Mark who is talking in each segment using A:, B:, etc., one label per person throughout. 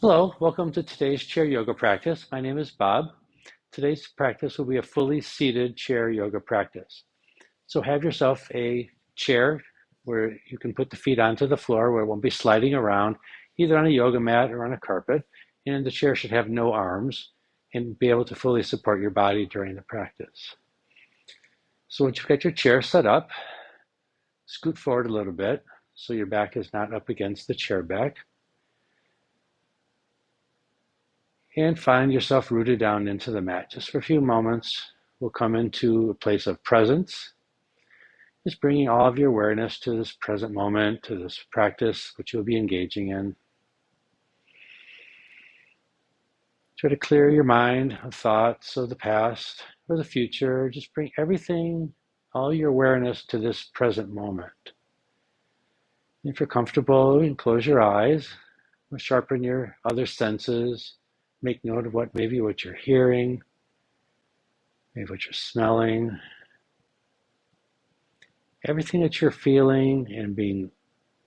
A: Hello, welcome to today's chair yoga practice. My name is Bob. Today's practice will be a fully seated chair yoga practice. So have yourself a chair where you can put the feet onto the floor where it won't be sliding around, either on a yoga mat or on a carpet. And the chair should have no arms and be able to fully support your body during the practice. So once you've got your chair set up, scoot forward a little bit so your back is not up against the chair back. And find yourself rooted down into the mat. Just for a few moments, we'll come into a place of presence, just bringing all of your awareness to this present moment, to this practice which you'll be engaging in. Try to clear your mind of thoughts of the past or the future. Just bring everything, all your awareness to this present moment. If you're comfortable, you can close your eyes, or sharpen your other senses. Make note of what you're hearing, maybe what you're smelling, everything that you're feeling and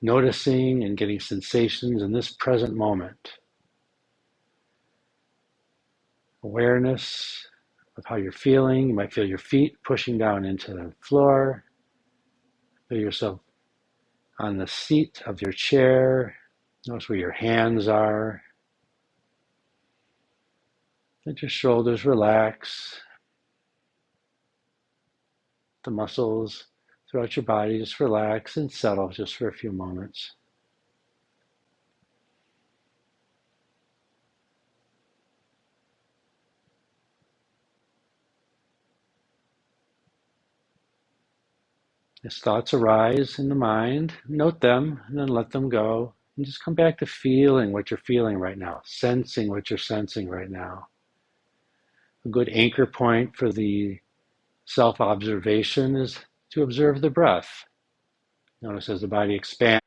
A: noticing and getting sensations in this present moment. Awareness of how you're feeling. You might feel your feet pushing down into the floor. Feel yourself on the seat of your chair. Notice where your hands are. Let your shoulders relax. The muscles throughout your body just relax and settle just for a few moments. As thoughts arise in the mind, note them and then let them go. And just come back to feeling what you're feeling right now, sensing what you're sensing right now. A good anchor point for the self-observation is to observe the breath. Notice as the body expands.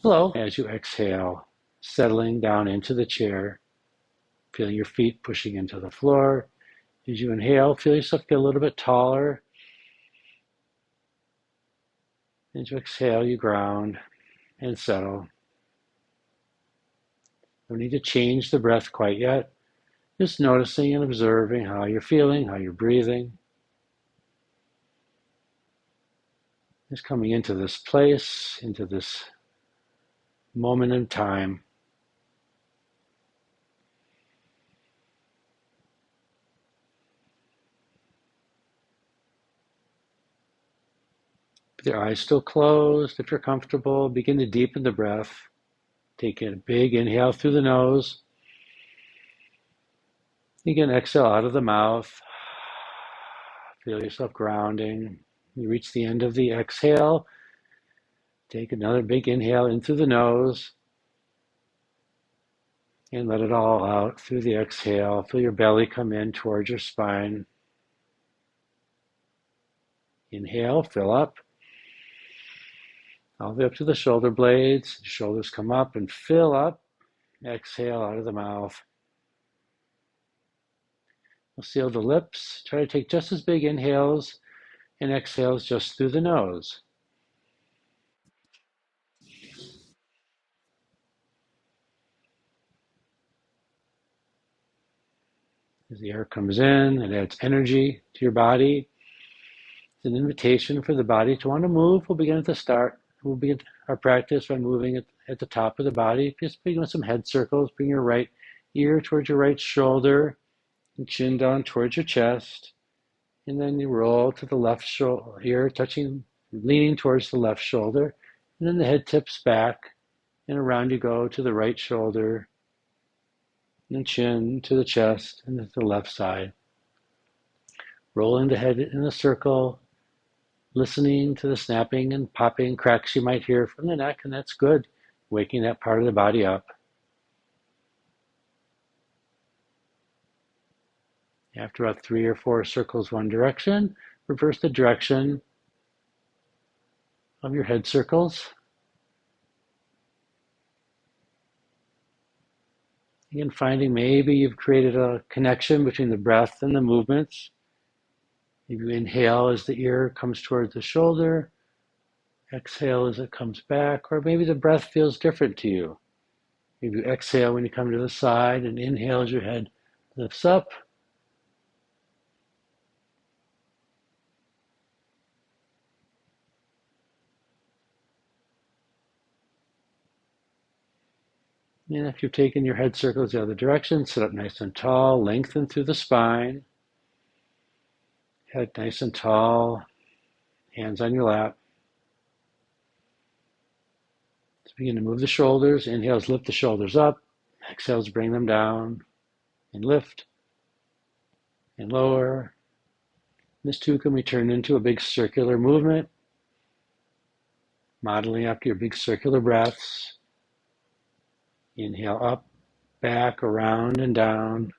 A: Hello. As you exhale, settling down into the chair, feeling your feet pushing into the floor. As you inhale, feel yourself get a little bit taller. As you exhale, you ground and settle. No need to change the breath quite yet. Just noticing and observing how you're feeling, how you're breathing. Just coming into this place, into this moment in time. With your eyes still closed, if you're comfortable, begin to deepen the breath. Take a big inhale through the nose. You can exhale out of the mouth. Feel yourself grounding. You reach the end of the exhale. Take another big inhale in through the nose. And let it all out through the exhale. Feel your belly come in towards your spine. Inhale, fill up. All the way up to the shoulder blades. Shoulders come up and fill up. Exhale out of the mouth. We'll seal the lips. Try to take just as big inhales and exhales just through the nose. As the air comes in, it adds energy to your body. It's an invitation for the body to want to move. We'll begin at the start. We'll begin our practice by moving at the top of the body. Just begin with some head circles. Bring your right ear towards your right shoulder and chin down towards your chest. And then you roll to the left ear, leaning towards the left shoulder. And then the head tips back and around you go to the right shoulder. And then chin to the chest and to the left side. Rolling the head in a circle, listening to the snapping and popping cracks you might hear from the neck, and that's good, waking that part of the body up. After about 3 or 4 circles one direction, reverse the direction of your head circles. Again, finding maybe you've created a connection between the breath and the movements. Maybe you inhale as the ear comes towards the shoulder. Exhale as it comes back, or maybe the breath feels different to you. Maybe you exhale when you come to the side and inhale as your head lifts up. And if you've taken your head circles the other direction, sit up nice and tall, lengthen through the spine. Head nice and tall, hands on your lap. Let's begin to move the shoulders. Inhales, lift the shoulders up. Exhales, bring them down and lift and lower. This too can be turned into a big circular movement, modeling after your big circular breaths. Inhale up, back, around, and down.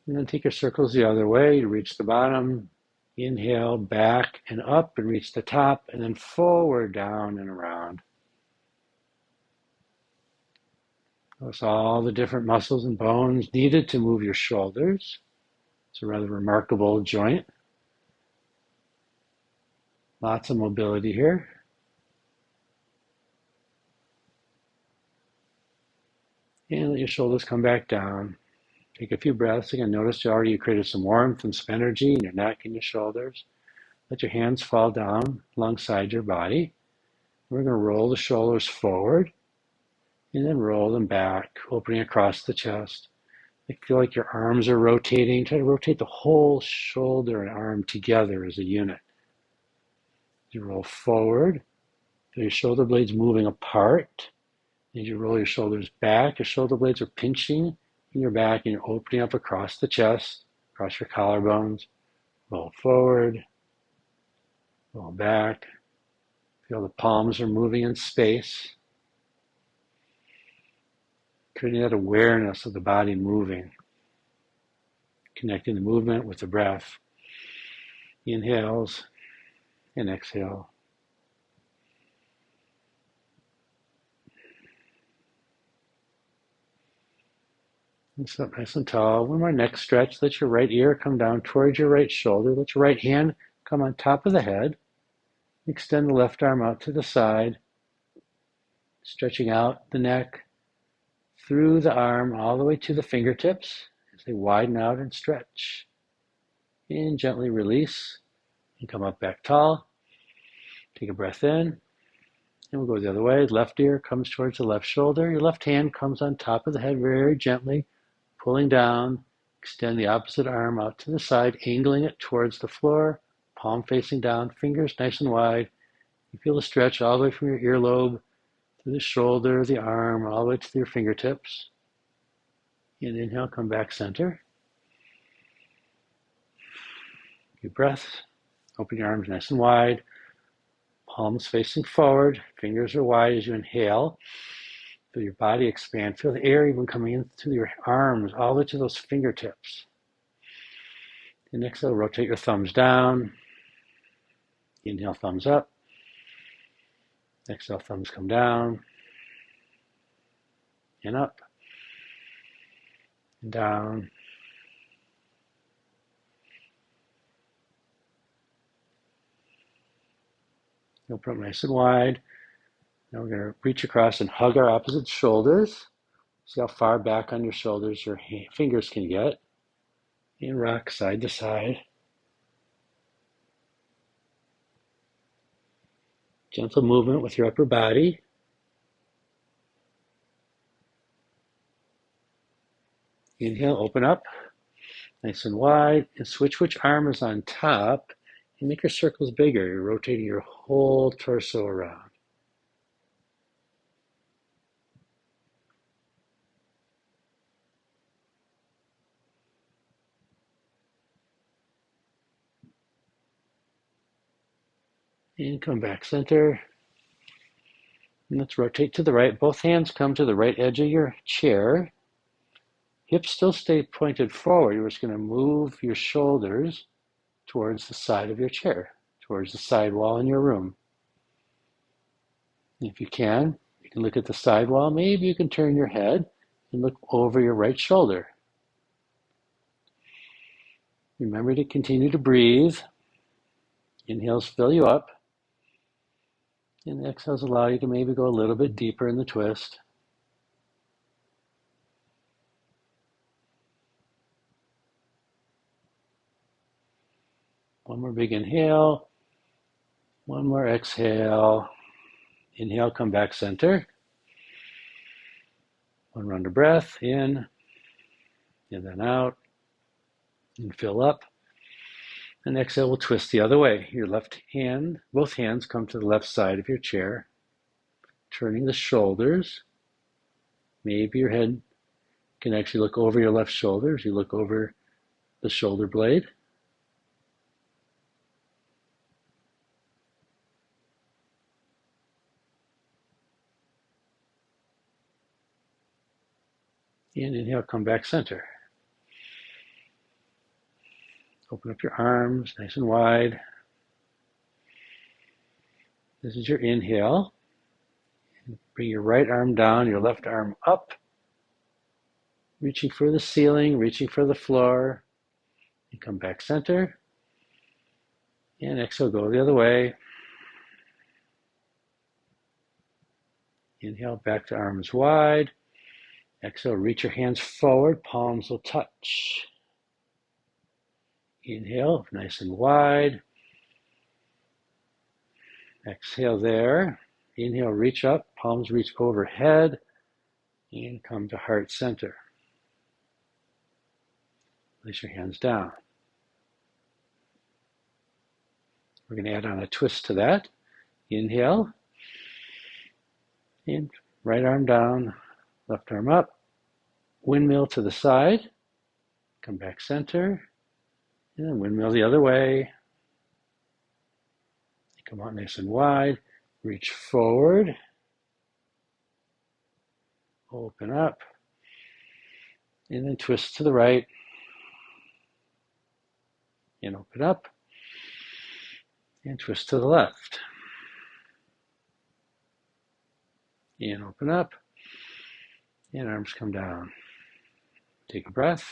A: And then take your circles the other way. You reach the bottom. Inhale, back and up and reach the top, and then forward, down, and around. Notice all the different muscles and bones needed to move your shoulders. It's a rather remarkable joint. Lots of mobility here. And let your shoulders come back down. Take a few breaths. Again, notice you created some warmth and some energy in your neck and your shoulders. Let your hands fall down alongside your body. We're going to roll the shoulders forward and then roll them back, opening across the chest. Feel like your arms are rotating. Try to rotate the whole shoulder and arm together as a unit. You roll forward, feel your shoulder blades moving apart. As you roll your shoulders back, your shoulder blades are pinching in your back and you're opening up across the chest, across your collarbones. Roll forward, roll back. Feel the palms are moving in space. Creating that awareness of the body moving. Connecting the movement with the breath. Inhales and exhale. And sit up nice and tall. One more neck stretch. Let your right ear come down towards your right shoulder. Let your right hand come on top of the head. Extend the left arm out to the side, stretching out the neck through the arm all the way to the fingertips as they widen out and stretch. And gently release and come up back tall. Take a breath in. And we'll go the other way. Left ear comes towards the left shoulder. Your left hand comes on top of the head very gently, pulling down. Extend the opposite arm out to the side, angling it towards the floor, palm facing down, fingers nice and wide. You feel the stretch all the way from your earlobe, through the shoulder, the arm, all the way to your fingertips. And inhale, come back center. Deep breath. Open your arms nice and wide. Palms facing forward. Fingers are wide as you inhale. Feel your body expand. Feel the air even coming in through your arms, all the way to those fingertips. And exhale, rotate your thumbs down. Inhale, thumbs up. Exhale, thumbs come down. And up. And down. Open up nice and wide. Now we're going to reach across and hug our opposite shoulders. See how far back on your shoulders your fingers can get. And rock side to side. Gentle movement with your upper body. Inhale, open up, nice and wide, and switch which arm is on top, and make your circles bigger. You're rotating your whole torso around. And come back center. And let's rotate to the right. Both hands come to the right edge of your chair. Hips still stay pointed forward. You're just going to move your shoulders towards the side of your chair, towards the side wall in your room. And if you can look at the side wall. Maybe you can turn your head and look over your right shoulder. Remember to continue to breathe. Inhales fill you up, and the exhales allow you to maybe go a little bit deeper in the twist. One more big inhale. One more exhale. Inhale, come back center. One round of breath in, and then out, and fill up. And exhale, we'll twist the other way. Your left hand, both hands come to the left side of your chair, turning the shoulders. Maybe your head can actually look over your left shoulder as you look over the shoulder blade. And inhale, come back center. Open up your arms nice and wide. This is your inhale. Bring your right arm down, your left arm up, reaching for the ceiling, reaching for the floor, and come back center. And exhale, go the other way. Inhale, back to arms wide. Exhale, reach your hands forward, palms will touch. Inhale, nice and wide. Exhale there. Inhale, reach up, palms reach overhead, and come to heart center. Place your hands down. We're going to add on a twist to that. Inhale, and right arm down, left arm up, windmill to the side, come back center, and then windmill the other way. Come out nice and wide, reach forward, open up, and then twist to the right, and open up, and twist to the left, and open up, and arms come down. Take a breath.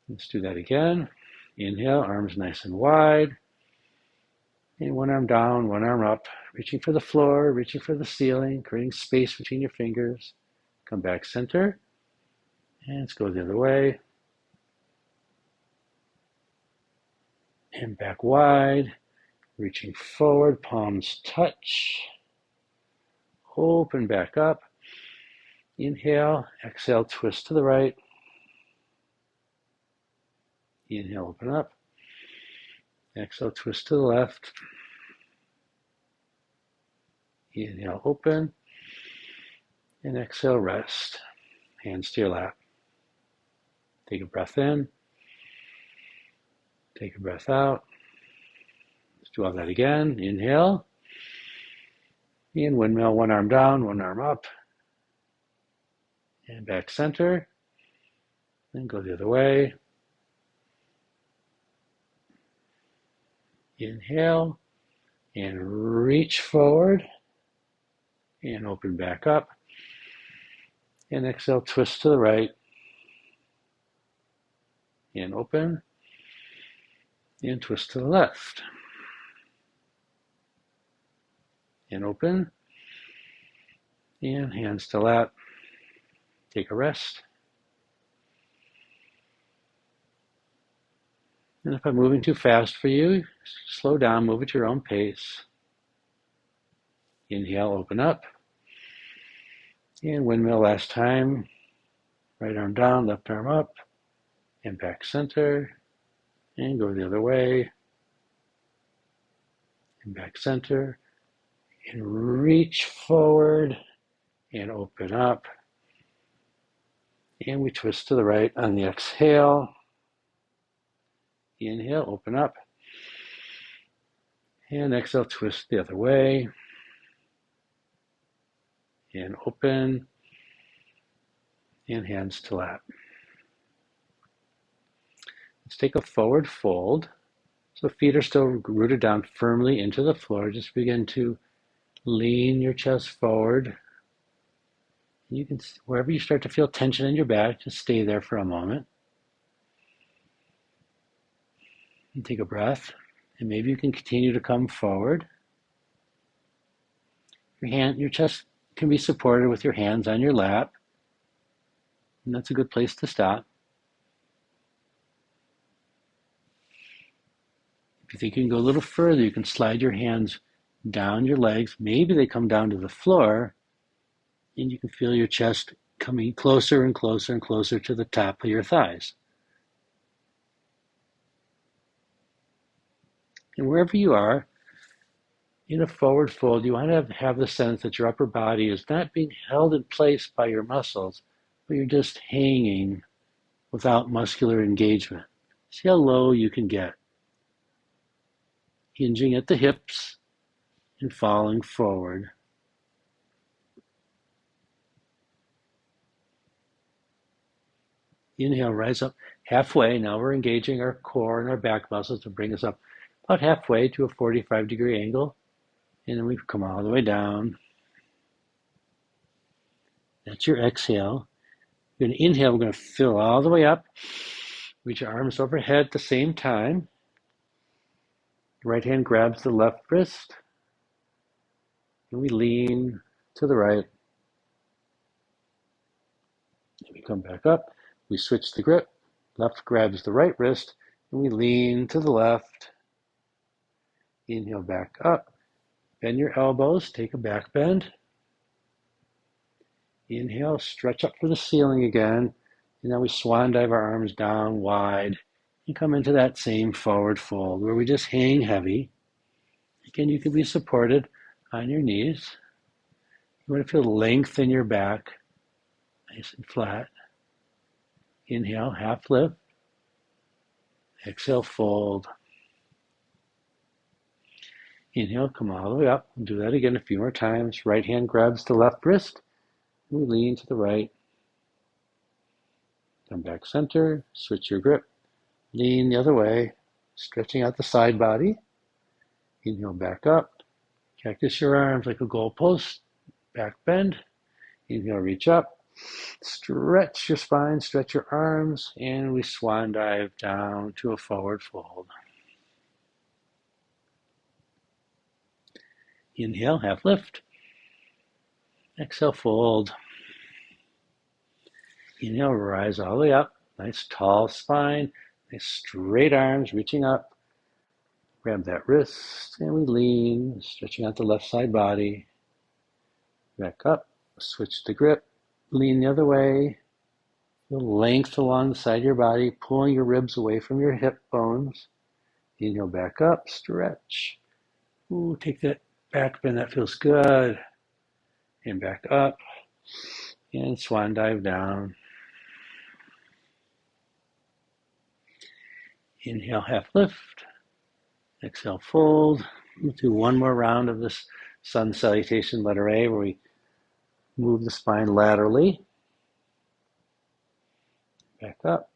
A: Let's do that again. Inhale, arms nice and wide. And one arm down, one arm up, reaching for the floor, reaching for the ceiling, creating space between your fingers. Come back center. And let's go the other way. And back wide, reaching forward, palms touch. Open back up. Inhale, exhale, twist to the right. Inhale, open up. Exhale, twist to the left. Inhale, open. And exhale, rest. Hands to your lap. Take a breath in. Take a breath out. Let's do all that again. Inhale. And windmill, one arm down, one arm up. And back center. Then go the other way. Inhale. And reach forward. And open back up. And exhale, twist to the right. And open. And twist to the left. And open. And hands to lap. Take a rest. And if I'm moving too fast for you, slow down, move at your own pace. Inhale, open up. And windmill last time. Right arm down, left arm up. And back center. And go the other way. And back center. And reach forward. And open up. And we twist to the right on the exhale. Inhale, open up. And exhale, twist the other way. And open. And hands to lap. Let's take a forward fold. So feet are still rooted down firmly into the floor. Just begin to lean your chest forward. You can, wherever you start to feel tension in your back, just stay there for a moment. And take a breath, and maybe you can continue to come forward. Your chest can be supported with your hands on your lap, and that's a good place to stop. If you think you can go a little further, you can slide your hands down your legs. Maybe they come down to the floor, and you can feel your chest coming closer and closer and closer to the top of your thighs. And wherever you are, in a forward fold, you want to have the sense that your upper body is not being held in place by your muscles, but you're just hanging without muscular engagement. See how low you can get. Hinging at the hips and falling forward. Inhale, rise up halfway. Now we're engaging our core and our back muscles to bring us up about halfway to a 45-degree angle. And then we come all the way down. That's your exhale. You're going to inhale, we're going to fill all the way up. Reach your arms overhead at the same time. The right hand grabs the left wrist. And we lean to the right. And we come back up. We switch the grip. Left grabs the right wrist. And we lean to the left. Inhale back up. Bend your elbows. Take a back bend. Inhale, stretch up for the ceiling again. And then we swan dive our arms down wide and come into that same forward fold where we just hang heavy. Again, you can be supported on your knees. You want to feel length in your back, nice and flat. Inhale, half lift. Exhale, fold. Inhale, come all the way up. We'll do that again a few more times. Right hand grabs the left wrist. We lean to the right. Come back center. Switch your grip. Lean the other way. Stretching out the side body. Inhale back up. Cactus your arms like a goalpost. Back bend. Inhale, reach up. Stretch your spine, stretch your arms, and we swan dive down to a forward fold. Inhale, half lift. Exhale, fold. Inhale, rise all the way up. Nice tall spine, nice straight arms reaching up. Grab that wrist, and we lean, stretching out the left side body. Back up, switch the grip, lean the other way. Feel length along the side of your body, pulling your ribs away from your hip bones. Inhale back up, stretch. Ooh, take that back bend, that feels good. And back up, and swan dive down. Inhale, half lift. Exhale, fold. We'll do one more round of this sun salutation, letter A, where we move the spine laterally. Back up.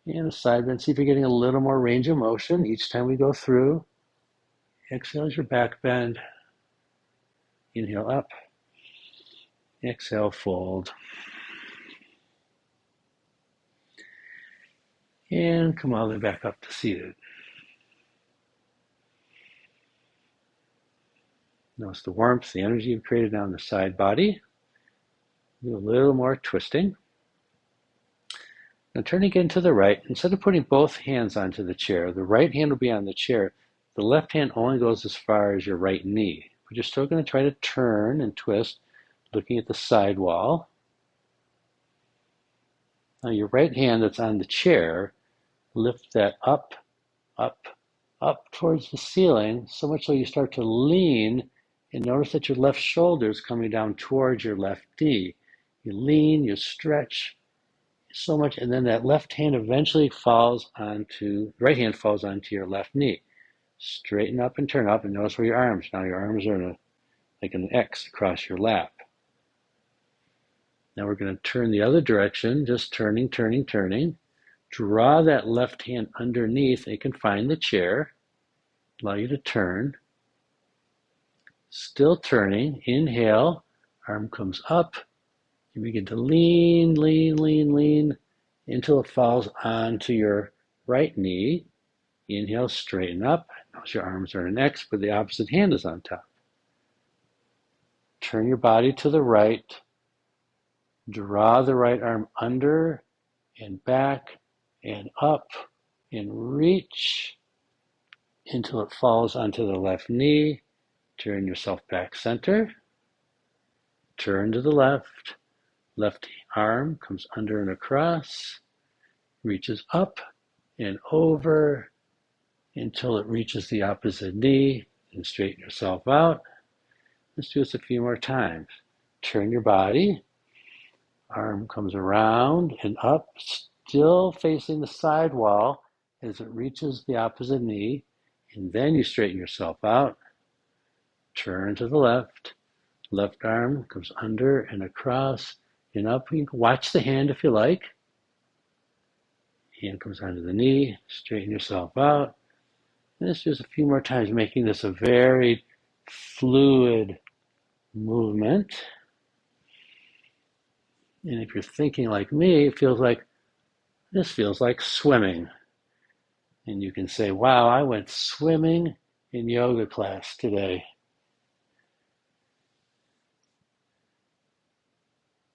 A: And a side bend. See if you're getting a little more range of motion each time we go through. Exhale as your back bend. Inhale up. Exhale, fold. And come all the way back up to seated. Notice the warmth, the energy you've created down the side body. Do a little more twisting. Now turning again to the right, instead of putting both hands onto the chair, the right hand will be on the chair. The left hand only goes as far as your right knee. But you're still going to try to turn and twist, looking at the side wall. Now your right hand that's on the chair, lift that up, up, up towards the ceiling, so much so you start to lean, and notice that your left shoulder is coming down towards your left knee. You lean, you stretch so much, and then that left hand eventually falls onto, right hand falls onto your left knee. Straighten up and turn up, and notice where your arms, now your arms are like an X across your lap. Now we're going to turn the other direction, just turning, turning, turning. Draw that left hand underneath. You can find the chair. Allow you to turn. Still turning. Inhale. Arm comes up. You begin to lean, lean, lean, lean until it falls onto your right knee. Inhale, straighten up. Notice your arms are in X, but the opposite hand is on top. Turn your body to the right. Draw the right arm under and back and up and reach until it falls onto the left knee. Turn yourself back center. Turn to the left. Left arm comes under and across, reaches up and over until it reaches the opposite knee, and straighten yourself out. Let's do this a few more times. Turn your body. Arm comes around and up, still facing the side wall as it reaches the opposite knee, and then you straighten yourself out. Turn to the left. Left arm comes under and across and up. You can watch the hand if you like. Hand comes onto the knee, straighten yourself out. And let's do this a few more times, making this a very fluid movement. And if you're thinking like me, this feels like swimming. And you can say, wow, I went swimming in yoga class today.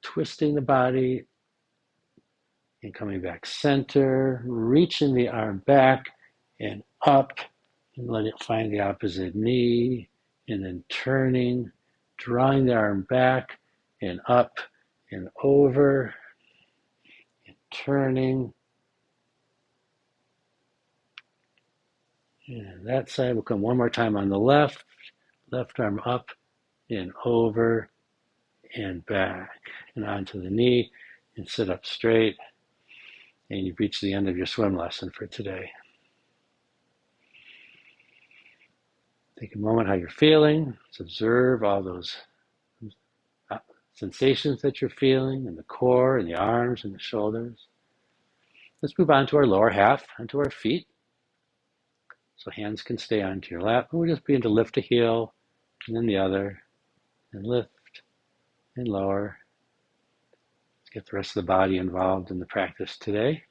A: Twisting the body and coming back center, reaching the arm back and up and let it find the opposite knee, and then turning, drawing the arm back and up and over and turning. And that side will come one more time on the left arm up and over and back and onto the knee, and sit up straight. And you've reached the end of your swim lesson for today. Take a moment how you're feeling. Let's observe all those sensations that you're feeling in the core and the arms and the shoulders. Let's move on to our lower half, onto our feet. So hands can stay onto your lap. And we'll just begin to lift a heel and then the other, and lift and lower. Let's get the rest of the body involved in the practice today.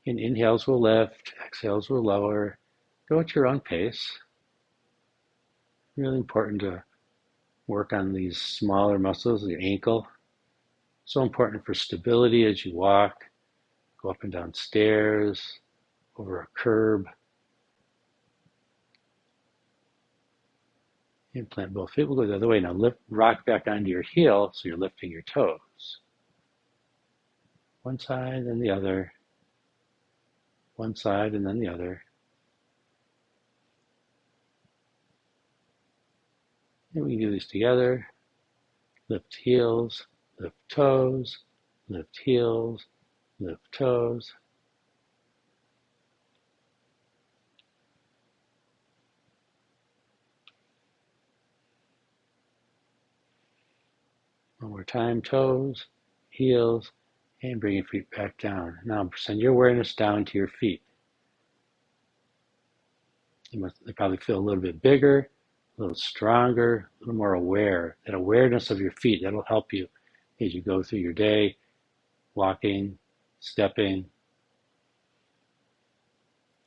A: And inhales will lift, exhales will lower. Go at your own pace. Really important to work on these smaller muscles, your ankle. So important for stability as you walk, go up and down stairs, over a curb. And plant both feet. We'll go the other way now. Rock back onto your heel so you're lifting your toes. One side, then the other. One side and then the other. And we can do these together. Lift heels, lift toes, lift heels, lift toes. One more time, toes, heels, and bring your feet back down. Now send your awareness down to your feet. They probably feel a little bit bigger, a little stronger, a little more aware. That awareness of your feet, that'll help you as you go through your day, walking, stepping,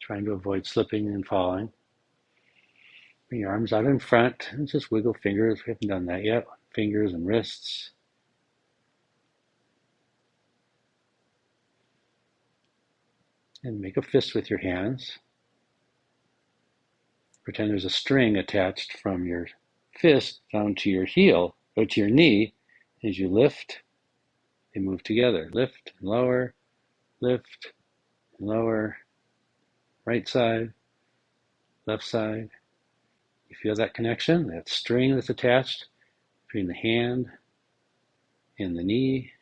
A: trying to avoid slipping and falling. Bring your arms out in front and just wiggle fingers. We haven't done that yet. Fingers and wrists. And make a fist with your hands. Pretend there's a string attached from your fist down to your heel or to your knee. As you lift, they move together. Lift and lower, lift and lower. Right side, left side. You feel that connection, that string that's attached between the hand and the knee.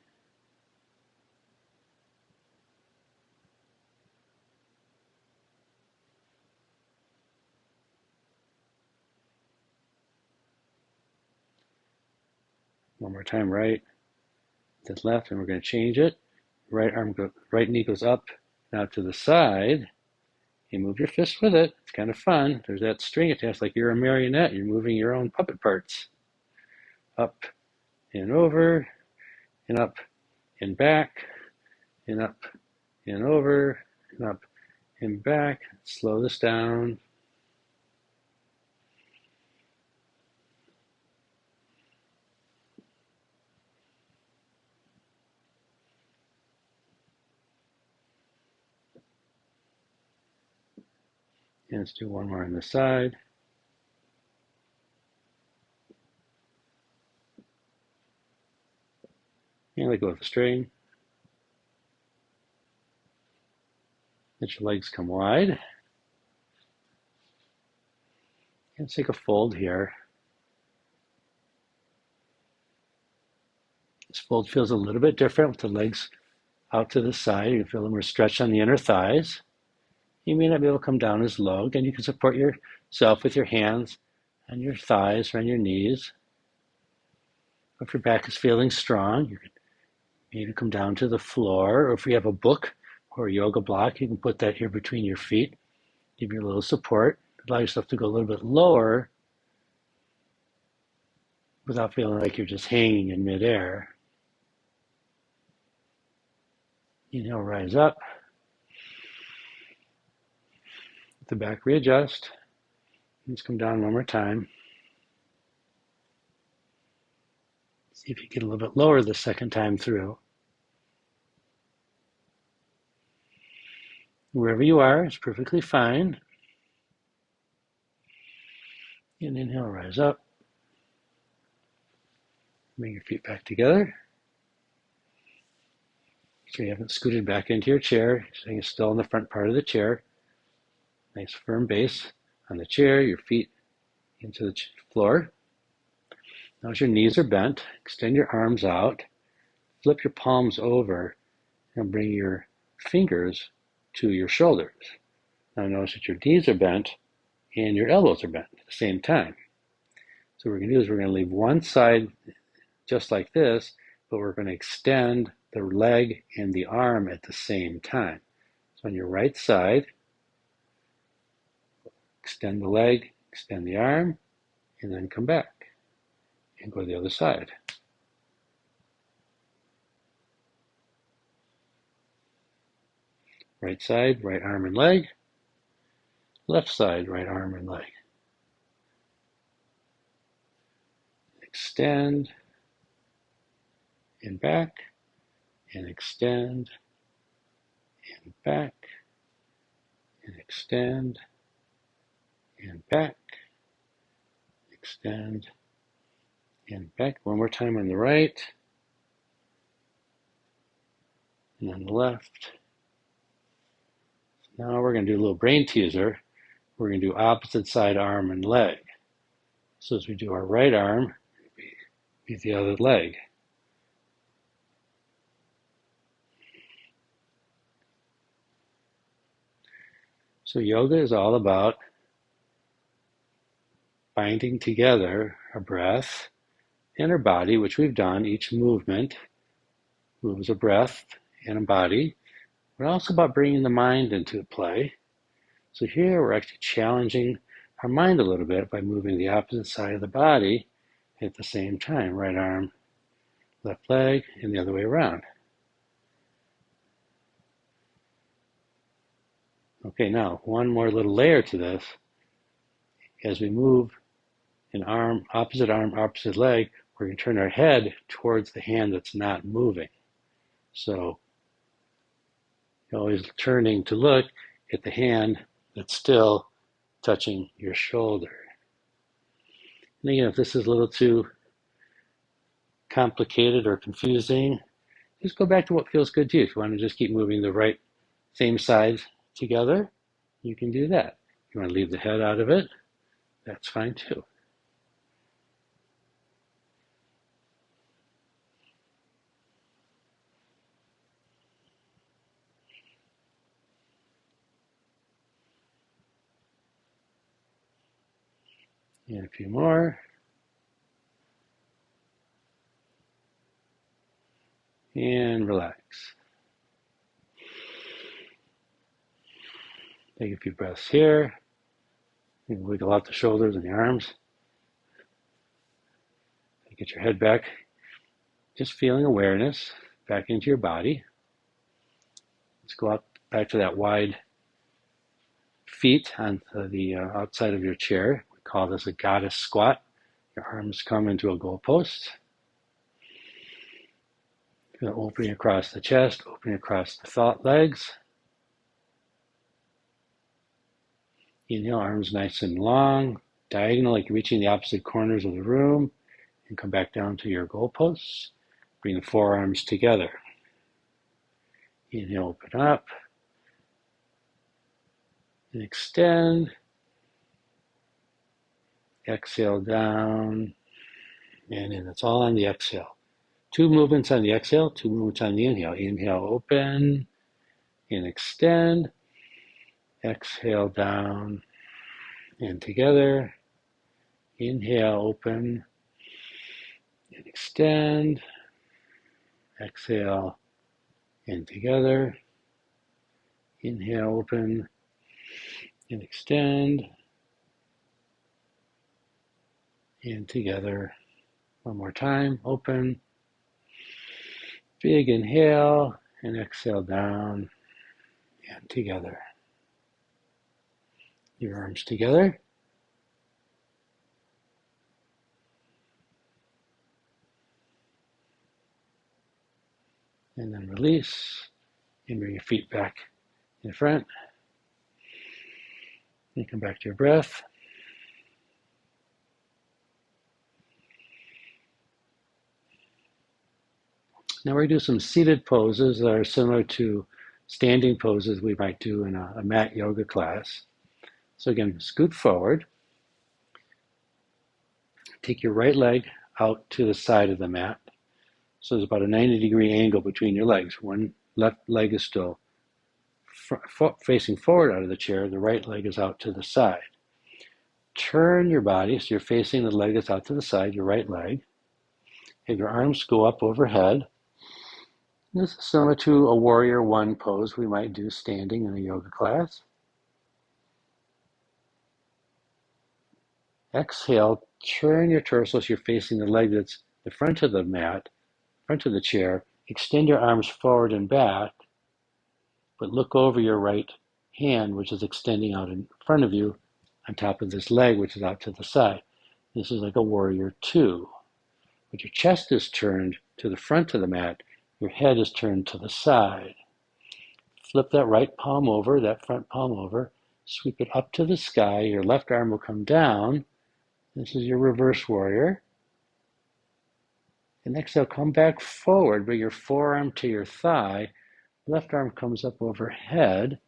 A: One more time, right, then left, and we're going to change it. Right knee goes up, now to the side, You move your fist with it. It's kind of fun. There's that string attached like you're a marionette. You're moving your own puppet parts. Up and over and up and back and up and over and up and back. Slow this down. And let's do one more on the side. And let go of the string. Let your legs come wide. And take a fold here. This fold feels a little bit different with the legs out to the side. You can feel them more stretched on the inner thighs. You may not be able to come down as low. Again, you can support yourself with your hands on your thighs or on your knees. If your back is feeling strong, you can maybe come down to the floor. Or if you have a book or a yoga block, you can put that here between your feet. Give you a little support. Allow yourself to go a little bit lower without feeling like you're just hanging in midair. Inhale, rise up. Let the back readjust. Let's come down one more time. See if you get a little bit lower the second time through. Wherever you are is perfectly fine. And inhale, rise up. Bring your feet back together. So you haven't scooted back into your chair. So you're still in the front part of the chair. Nice firm base on the chair, your feet into the floor. Now as your knees are bent, extend your arms out. Flip your palms over and bring your fingers to your shoulders. Now notice that your knees are bent and your elbows are bent at the same time. So what we're going to do is we're going to leave one side just like this, but we're going to extend the leg and the arm at the same time. So on your right side, extend the leg, extend the arm, and then come back and go to the other side. Right side, right arm and leg. Left side, right arm and leg. Extend and back, and extend and back, and extend and back, extend and back. One more time on the right, and on the left. Now we're going to do a little brain teaser. We're going to do opposite side arm and leg. So as we do our right arm, be the other leg. So yoga is all about binding together our breath and our body, which we've done. Each movement moves a breath and a body. But also about bringing the mind into play. So here we're actually challenging our mind a little bit by moving the opposite side of the body at the same time. Right arm, left leg, and the other way around. Okay, now one more little layer to this. As we move an arm, opposite leg, we're going to turn our head towards the hand that's not moving. So you're always turning to look at the hand that's still touching your shoulder. And again, if this is a little too complicated or confusing, just go back to what feels good to you. If you want to just keep moving the right same sides together, you can do that. If you want to leave the head out of it, that's fine too. And a few more. And relax. Take a few breaths here. You can wiggle out the shoulders and the arms. Get your head back. Just feeling awareness back into your body. Let's go out back to that wide feet on the outside of your chair. We call this a goddess squat. Your arms come into a goalpost. Opening across the chest, opening across the thought legs. Inhale, arms nice and long, diagonal, like you're reaching the opposite corners of the room, and come back down to your goalposts. Bring the forearms together. Inhale, open up, and extend. Exhale down, and in. It's all on the exhale. 2 movements on the exhale, 2 movements on the inhale. Inhale, open, and extend. Exhale down, and together. Inhale, open, and extend. Exhale, and together. Inhale, open, and extend. And together. One more time, open. Big inhale, and exhale down, and together. Your arms together. And then release, and bring your feet back in front. And come back to your breath. Now we're going to do some seated poses that are similar to standing poses we might do in a mat yoga class. So again, scoot forward. Take your right leg out to the side of the mat. So there's about a 90-degree angle between your legs. One left leg is still facing forward out of the chair. The right leg is out to the side. Turn your body so you're facing the leg that's out to the side, your right leg. Have your arms go up overhead. This is similar to a warrior one pose we might do standing in a yoga class. Exhale, turn your torso so you're facing the leg that's the front of the mat, front of the chair. Extend your arms forward and back, but look over your right hand, which is extending out in front of you on top of this leg, which is out to the side. This is like a warrior two. But your chest is turned to the front of the mat. Your head is turned to the side. Flip that right palm over, that front palm over. Sweep it up to the sky. Your left arm will come down. This is your reverse warrior. And exhale, come back forward. Bring your forearm to your thigh. Left arm comes up overhead.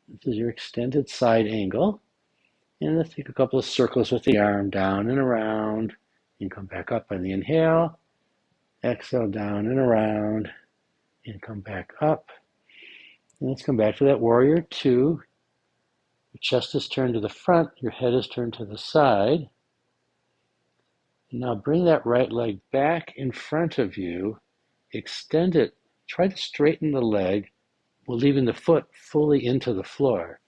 A: This is your extended side angle. And let's take a couple of circles with the arm down and around. And come back up on the inhale. Exhale, down and around, and come back up. And let's come back to that warrior two. Your chest is turned to the front, your head is turned to the side. And now bring that right leg back in front of you, extend it, try to straighten the leg while leaving the foot fully into the floor.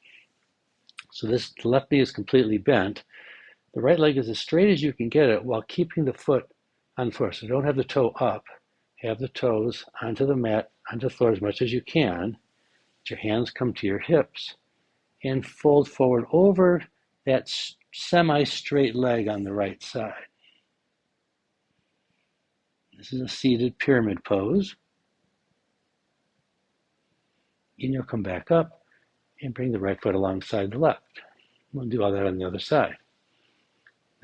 A: So this left knee is completely bent. The right leg is as straight as you can get it while keeping the foot on the floor. So don't have the toe up. Have the toes onto the mat, onto the floor as much as you can. Let your hands come to your hips and fold forward over that semi-straight leg on the right side. This is a seated pyramid pose. And you'll come back up and bring the right foot alongside the left. We'll do all that on the other side.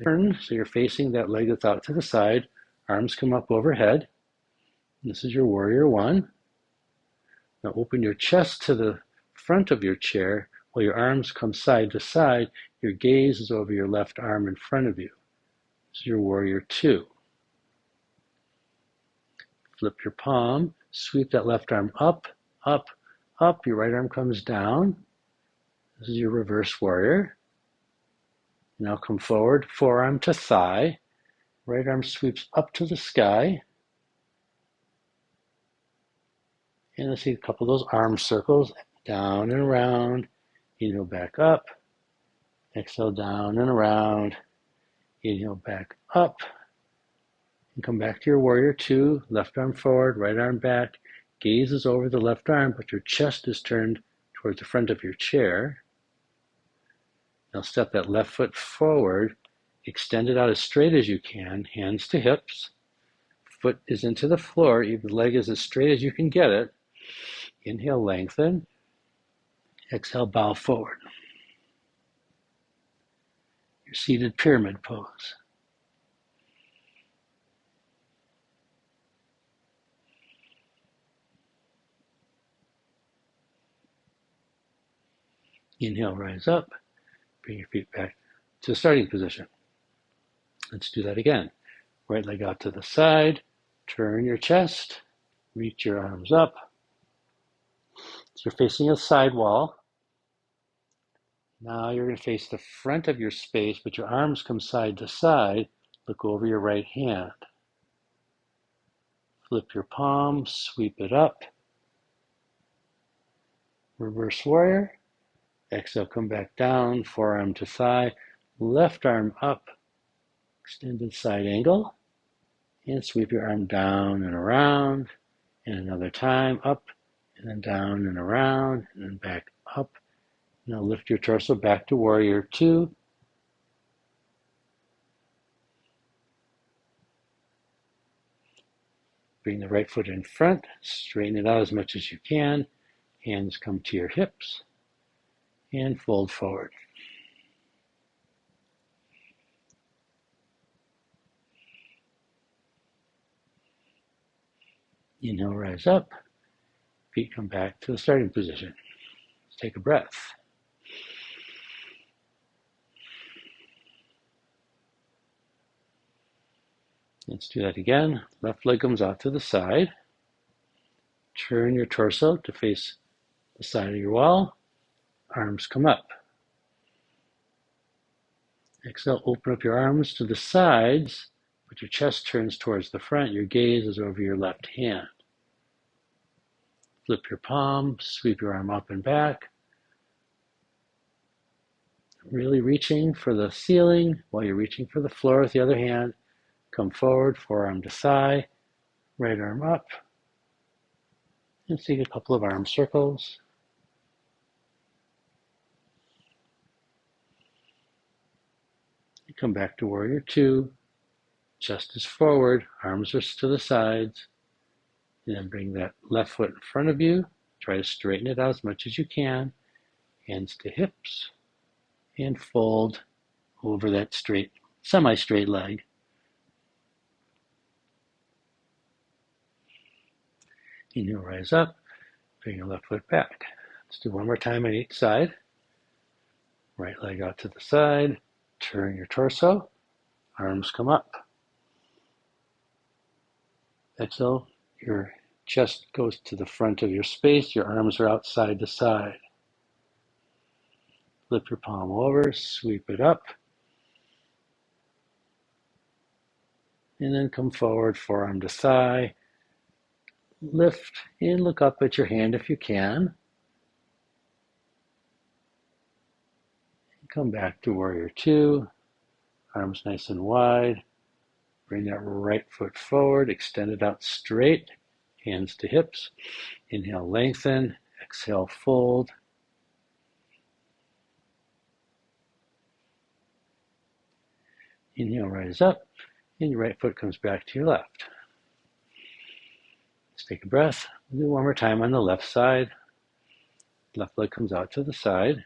A: Turn, so you're facing that leg that's out to the side. Arms come up overhead. This is your warrior one. Now open your chest to the front of your chair while your arms come side to side. Your gaze is over your left arm in front of you. This is your warrior two. Flip your palm, sweep that left arm up, up, up. Your right arm comes down. This is your reverse warrior. Now come forward, forearm to thigh. Right arm sweeps up to the sky. And let's see a couple of those arm circles, down and around. Inhale back up. Exhale down and around. Inhale back up. And come back to your warrior two. Left arm forward, right arm back. Gaze is over the left arm, but your chest is turned towards the front of your chair. Now step that left foot forward. Extend it out as straight as you can. Hands to hips. Foot is into the floor. The leg is as straight as you can get it. Inhale, lengthen. Exhale, bow forward. Your seated pyramid pose. Inhale, rise up. Bring your feet back to the starting position. Let's do that again. Right leg out to the side. Turn your chest. Reach your arms up. So you're facing a side wall. Now you're going to face the front of your space, but your arms come side to side. Look over your right hand. Flip your palm, sweep it up. Reverse warrior. Exhale, come back down, forearm to thigh. Left arm up, extended side angle. And sweep your arm down and around. And another time, up, and then down and around, and then back up. Now lift your torso back to warrior two. Bring the right foot in front, straighten it out as much as you can. Hands come to your hips and fold forward. Inhale, rise up. Feet come back to the starting position. Let's take a breath. Let's do that again. Left leg comes out to the side. Turn your torso to face the side of your wall. Arms come up. Exhale, open up your arms to the sides, but your chest turns towards the front. Your gaze is over your left hand. Flip your palm, sweep your arm up and back. Really reaching for the ceiling while you're reaching for the floor with the other hand. Come forward, forearm to thigh, right arm up. And take a couple of arm circles. Come back to warrior two. Chest is forward, arms are to the sides. And then bring that left foot in front of you. Try to straighten it out as much as you can. Hands to hips. And fold over that straight, semi-straight leg. Inhale, rise up. Bring your left foot back. Let's do one more time on each side. Right leg out to the side. Turn your torso. Arms come up. Exhale. Your chest goes to the front of your space. Your arms are out side to side. Flip your palm over. Sweep it up. And then come forward, forearm to thigh. Lift and look up at your hand if you can. Come back to warrior two. Arms nice and wide. Bring that right foot forward. Extend it out straight. Hands to hips. Inhale, lengthen. Exhale, fold. Inhale, rise up. And your right foot comes back to your left. Let's take a breath. We'll do one more time on the left side. Left leg comes out to the side.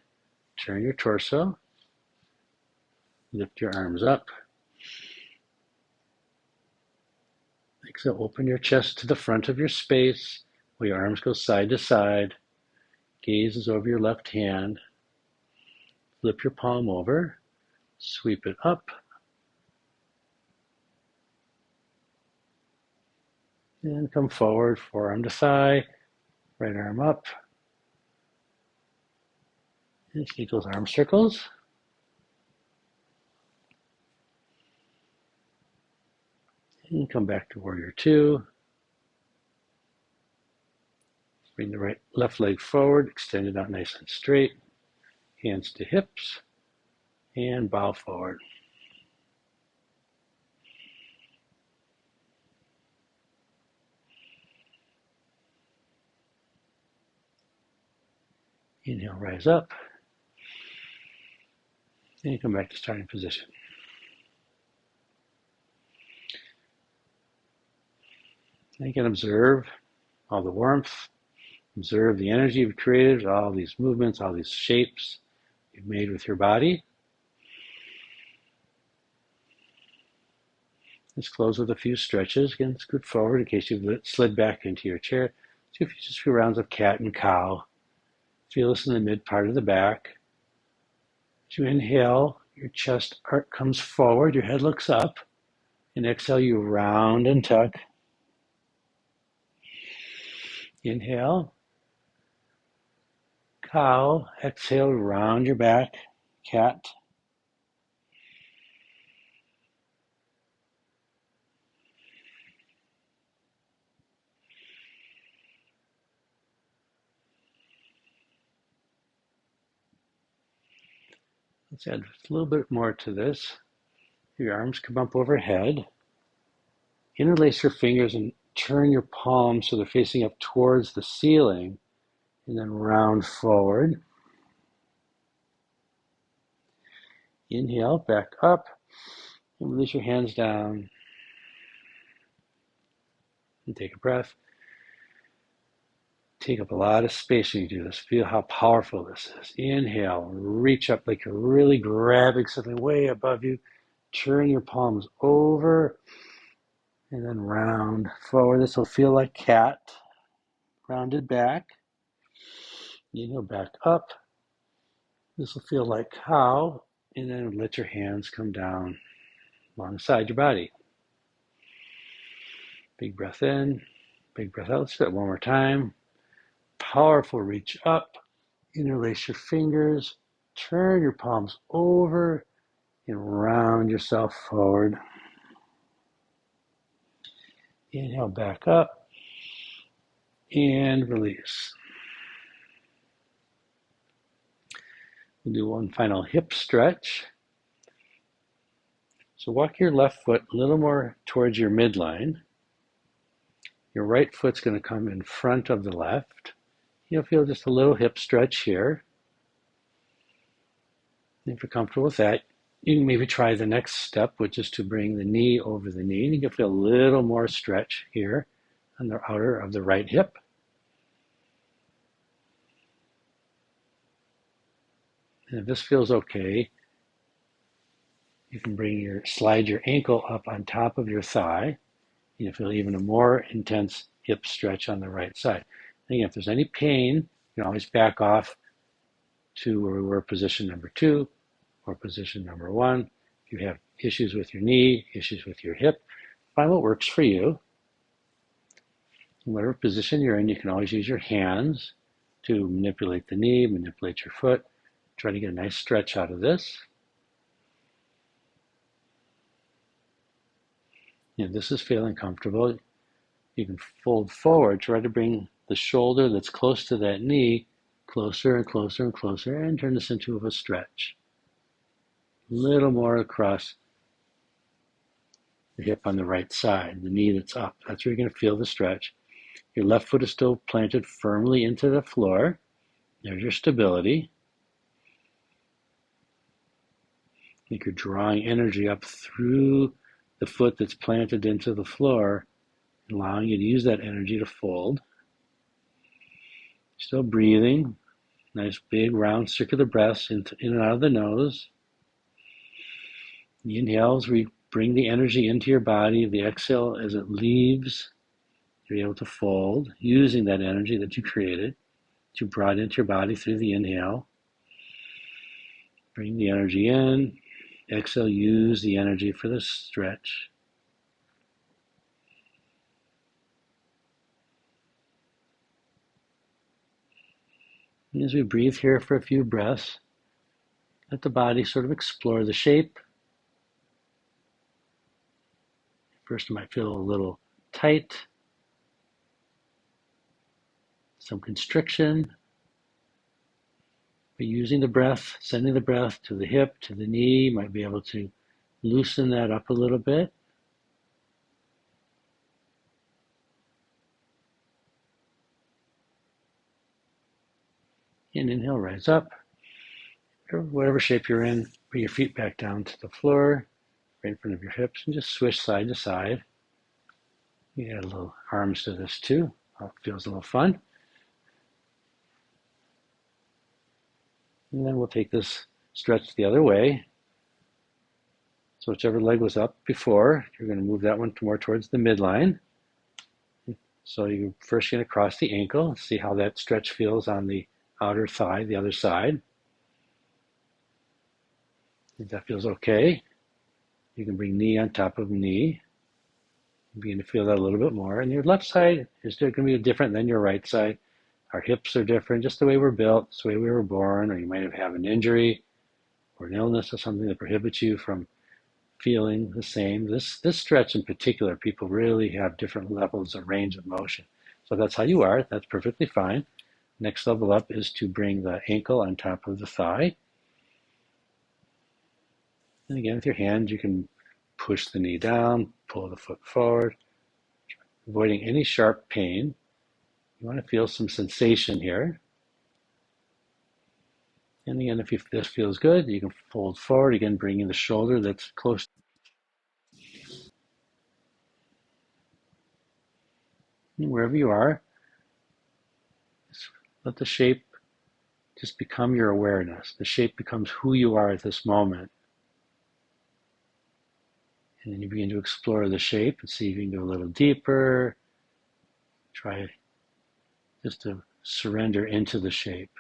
A: Turn your torso. Lift your arms up. Exhale, open your chest to the front of your space while your arms go side to side. Gaze is over your left hand. Flip your palm over. Sweep it up. And come forward, forearm to thigh. Right arm up. And take those arm circles. And come back to warrior two. Bring the left leg forward, extend it out nice and straight. Hands to hips and bow forward. Inhale, rise up. And you come back to starting position. And you can observe all the warmth, observe the energy you've created, all these movements, all these shapes you've made with your body. Let's close with a few stretches. Again, scoot forward in case you've slid back into your chair. Do just a few rounds of cat and cow. Feel this in the mid part of the back. As you inhale, your chest arc comes forward, your head looks up. And exhale, you round and tuck. Inhale, cow. Exhale, round your back, cat. Let's add a little bit more to this. Your arms come up overhead. Interlace your fingers and turn your palms so they're facing up towards the ceiling, and then round forward. Inhale, back up, and release your hands down. And take a breath. Take up a lot of space when you do this. Feel how powerful this is. Inhale, reach up like you're really grabbing something way above you. Turn your palms over and then round forward. This will feel like cat. Rounded back. Inhale, back up. This will feel like cow. And then let your hands come down alongside your body. Big breath in, big breath out. Let's do it one more time. Powerful reach up. Interlace your fingers. Turn your palms over and round yourself forward. Inhale, back up and release. We'll do one final hip stretch. So walk your left foot a little more towards your midline. Your right foot's going to come in front of the left. You'll feel just a little hip stretch here. If you're comfortable with that, you can maybe try the next step, which is to bring the knee over the knee. And you can feel a little more stretch here on the outer of the right hip. And if this feels okay, you can slide your ankle up on top of your thigh. You'll feel even a more intense hip stretch on the right side. And again, if there's any pain, you can always back off to where we were position number 2 or position number 1. If you have issues with your knee, issues with your hip, find what works for you. In whatever position you're in, you can always use your hands to manipulate the knee, manipulate your foot. Try to get a nice stretch out of this. If this is feeling comfortable, you can fold forward, try to bring the shoulder that's close to that knee closer and closer and closer, and turn this into a stretch. A little more across the hip on the right side, the knee that's up. That's where you're going to feel the stretch. Your left foot is still planted firmly into the floor. There's your stability. I think you're drawing energy up through the foot that's planted into the floor, allowing you to use that energy to fold. Still breathing. Nice big round circular breaths in and out of the nose. The inhales, we bring the energy into your body. The exhale, as it leaves, you're able to fold using that energy that you created, that you brought into your body through the inhale. Bring the energy in. Exhale, use the energy for the stretch. And as we breathe here for a few breaths, let the body sort of explore the shape. First, it might feel a little tight, some constriction. But using the breath, sending the breath to the hip, to the knee, you might be able to loosen that up a little bit. And inhale, rise up. Or whatever shape you're in, bring your feet back down to the floor, right in front of your hips, and just swish side to side. You add a little arms to this too. It feels a little fun. And then we'll take this stretch the other way. So whichever leg was up before, you're going to move that one more towards the midline. So you're first going to cross the ankle, see how that stretch feels on the outer thigh, the other side. If that feels okay, you can bring knee on top of knee. You begin to feel that a little bit more. And your left side is going to be different than your right side. Our hips are different, just the way we're built, it's the way we were born, or you might have an injury or an illness or something that prohibits you from feeling the same. This stretch in particular, people really have different levels of range of motion. So that's how you are. That's perfectly fine. Next level up is to bring the ankle on top of the thigh. And again, with your hand, you can push the knee down, pull the foot forward, avoiding any sharp pain. You want to feel some sensation here. And again, if this feels good, you can fold forward, again, bringing the shoulder that's close. And wherever you are, just let the shape just become your awareness. The shape becomes who you are at this moment. And then you begin to explore the shape and see if you can go a little deeper. Try just to surrender into the shape.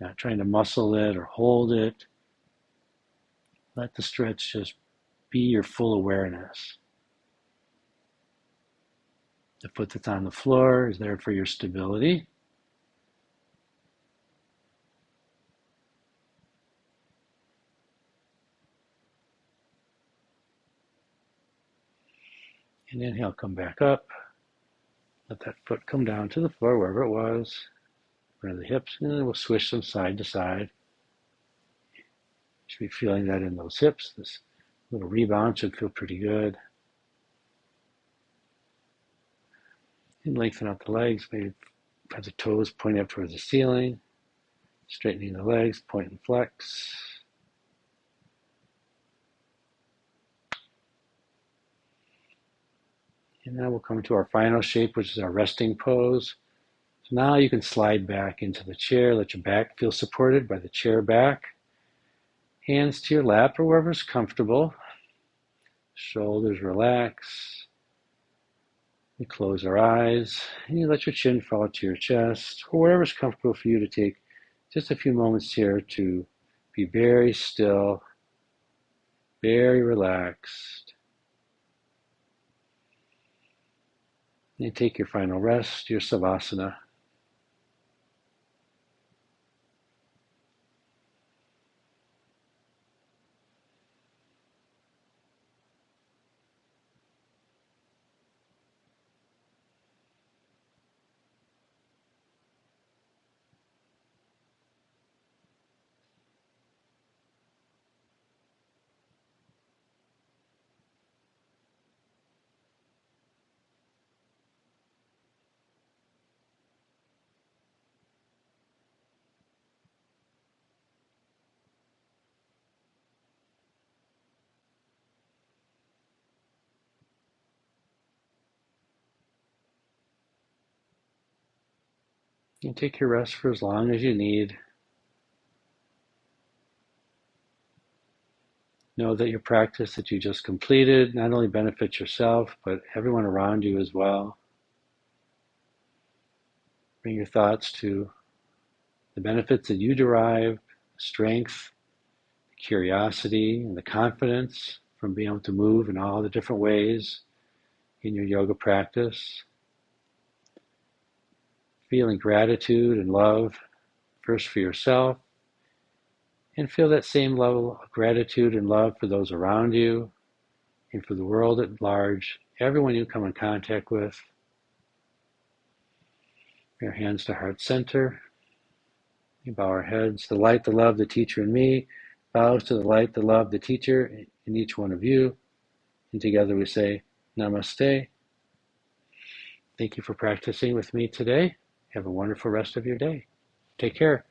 A: Not trying to muscle it or hold it. Let the stretch just be your full awareness. The foot that's on the floor is there for your stability. And inhale, come back up. Let that foot come down to the floor wherever it was. Front of the hips, and then we'll swish them side to side. You should be feeling that in those hips. This little rebound should feel pretty good. And lengthen out the legs, maybe have the toes pointing up towards the ceiling. Straightening the legs, point and flex. And now we'll come to our final shape, which is our resting pose. So now you can slide back into the chair, let your back feel supported by the chair back. Hands to your lap or wherever's comfortable. Shoulders relax. You close our eyes and you let your chin fall to your chest or wherever's comfortable for you to take just a few moments here to be very still, very relaxed. And take your final rest, your Savasana. And take your rest for as long as you need. Know that your practice that you just completed not only benefits yourself, but everyone around you as well. Bring your thoughts to the benefits that you derive, the strength, the curiosity, and the confidence from being able to move in all the different ways in your yoga practice. Feeling gratitude and love, first for yourself, and feel that same level of gratitude and love for those around you and for the world at large, everyone you come in contact with. Your hands to heart center. We bow our heads. The light, the love, the teacher in me bows to the light, the love, the teacher in each one of you. And together we say, Namaste. Thank you for practicing with me today. Have a wonderful rest of your day. Take care.